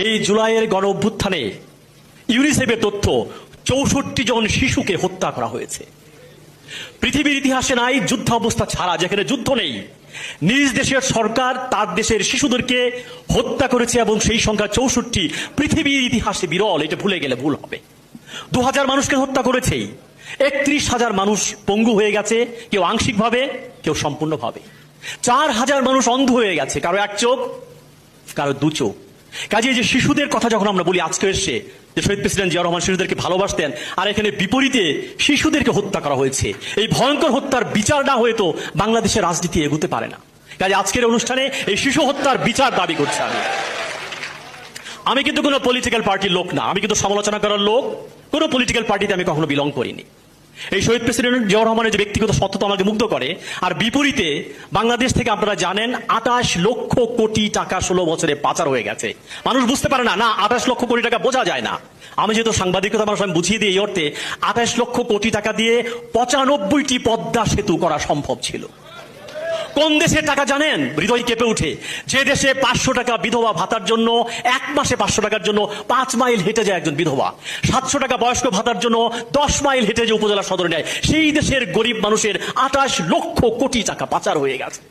এই জুলাইয়ের গণ অভ্যুত্থানে ইউনিসেফের তথ্য ৬৪ জন শিশুকে হত্যা করা হয়েছে। পৃথিবীর ইতিহাসে নাই যুদ্ধ অবস্থা ছাড়া, যেখানে যুদ্ধ নেই, নিজ দেশের সরকার তার দেশের শিশুদেরকে হত্যা করেছে এবং সেই সংখ্যা ৬৪। পৃথিবীর ইতিহাসে বিরল, এটা ভুলে গেলে ভুল হবে। ২০০০ মানুষকে হত্যা করেছেই, ৩১,০০০ মানুষ পঙ্গু হয়ে গেছে, কেউ আংশিকভাবে, কেউ সম্পূর্ণভাবে। ৪,০০০ মানুষ অন্ধ হয়ে গেছে, কারো এক চোখ, কারো দু চোখ। কাজে যে শিশুদের কথা যখন আমরা বলি, আজকে এসছে যে শহীদ প্রেসিডেন্ট জিয়া রহমান শিশুদেরকে ভালোবাসতেন, আর এখানে বিপরীতে শিশুদেরকে হত্যা করা হয়েছে। এই ভয়ঙ্কর হত্যার বিচার না হয়ে তো বাংলাদেশের রাজনীতি এগোতে পারে না। কাজে আজকের অনুষ্ঠানে এই শিশু হত্যার বিচার দাবি করছে আমি কিন্তু কোনো পলিটিক্যাল পার্টির লোক না, আমি কিন্তু সমালোচনা করার লোক। কোনো পলিটিক্যাল পার্টিতে আমি কখনো বিলং করিনি। এই শহীদ প্রেসিডেন্ট জিয়া রহমানের যে ব্যক্তিগত সত্যতা আমাকে মুগ্ধ করে। আর বিপরীতে বাংলাদেশ থেকে আপনারা জানেন ২৮ লক্ষ কোটি টাকা ১৬ বছরে পাচার হয়ে গেছে। মানুষ বুঝতে পারে না, ২৮ লক্ষ কোটি টাকা বোঝা যায় না। আমি যেহেতু সাংবাদিকতা মানুষ, আমি বুঝিয়ে দিই এই অর্থে, ২৮ লক্ষ কোটি টাকা দিয়ে ৯৫টি পদ্মা সেতু করা সম্ভব ছিল। কোন দেশের টাকা জানেন? হৃদয় কেঁপে উঠে। যে দেশে ৫০০ টাকা বিধবা ভাতার জন্য, এক মাসে ৫০০ টাকার জন্য ৫ মাইল হেঁটে যায় একজন বিধবা, ৭০০ টাকা বয়স্ক ভাতার জন্য ১০ মাইল হেঁটে যে উপজেলা সদরে নেয়, সেই দেশের গরিব মানুষের ২৮ লক্ষ কোটি টাকা পাচার হয়ে গেছে।